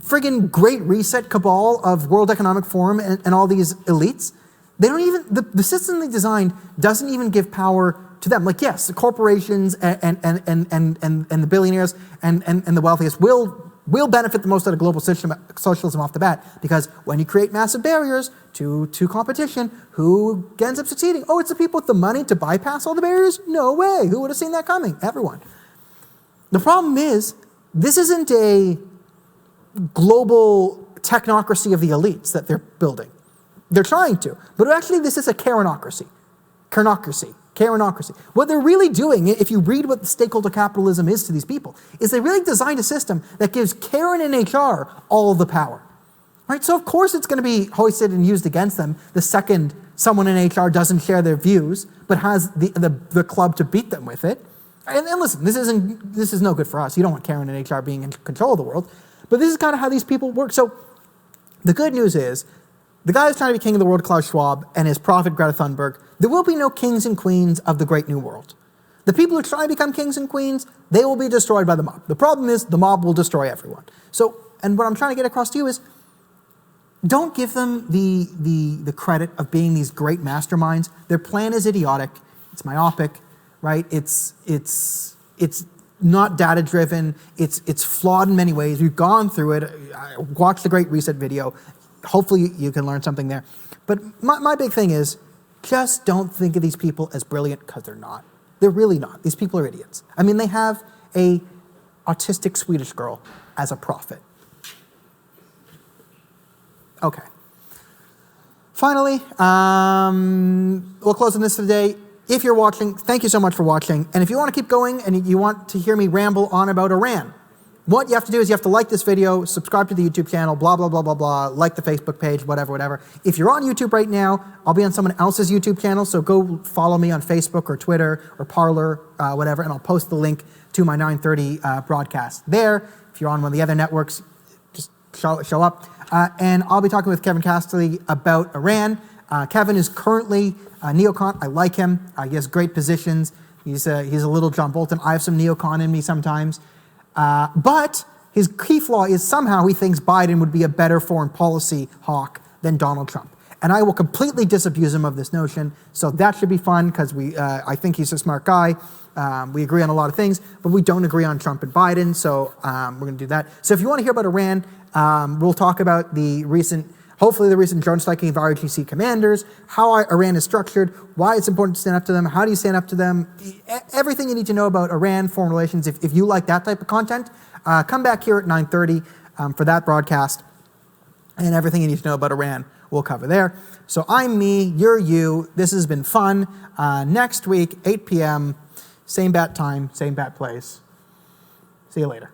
S1: friggin' Great Reset cabal of World Economic Forum and all these elites, they don't even, the system they designed doesn't even give power to them. Like yes, the corporations and the billionaires and the wealthiest will benefit the most out of global socialism off the bat because when you create massive barriers to competition, who ends up succeeding? Oh, it's the people with the money to bypass all the barriers? No way. Who would have seen that coming? Everyone. The problem is, this isn't a global technocracy of the elites that they're building. They're trying to, but actually this is a Karenocracy. What they're really doing, if you read what the stakeholder capitalism is to these people, is they really designed a system that gives Karen and HR all the power. right? So of course it's going to be hoisted and used against them the second someone in HR doesn't share their views, but has the club to beat them with it. And listen, this is no good for us. You don't want Karen and HR being in control of the world, but this is kind of how these people work. So the good news is, the guy who's trying to be king of the world, Klaus Schwab, and his prophet, Greta Thunberg, there will be no kings and queens of the great new world. The people who try to become kings and queens, they will be destroyed by the mob. The problem is the mob will destroy everyone. So, and what I'm trying to get across to you is, don't give them the credit of being these great masterminds. Their plan is idiotic. It's myopic, right? It's not data driven. It's flawed in many ways. We've gone through it. Watch the Great Reset video. Hopefully you can learn something there. But my big thing is, just don't think of these people as brilliant, because they're not. They're really not. These people are idiots. I mean, they have a autistic Swedish girl as a prophet. Okay. Finally, we'll close on this today. If you're watching, thank you so much for watching. And if you want to keep going and you want to hear me ramble on about Iran, what you have to do is you have to like this video, subscribe to the YouTube channel, blah, blah, blah, blah, blah, like the Facebook page, whatever, whatever. If you're on YouTube right now, I'll be on someone else's YouTube channel, so go follow me on Facebook or Twitter or Parler, whatever, and I'll post the link to my 9:30 broadcast there. If you're on one of the other networks, just show up. And I'll be talking with Kevin Casterly about Iran. Kevin is currently a neocon. I like him. He has great positions. He's a little John Bolton. I have some neocon in me sometimes. But his key flaw is somehow he thinks Biden would be a better foreign policy hawk than Donald Trump. And I will completely disabuse him of this notion. So that should be fun, because I think he's a smart guy. We agree on a lot of things, but we don't agree on Trump and Biden. So we're going to do that. So if you want to hear about Iran, we'll talk about hopefully the recent drone striking of ROTC commanders, how Iran is structured, why it's important to stand up to them, how do you stand up to them, everything you need to know about Iran, foreign relations. If you like that type of content, come back here at 9:30 for that broadcast, and everything you need to know about Iran we'll cover there. So I'm me, you're you. This has been fun. Next week, 8 p.m., same bat time, same bat place. See you later.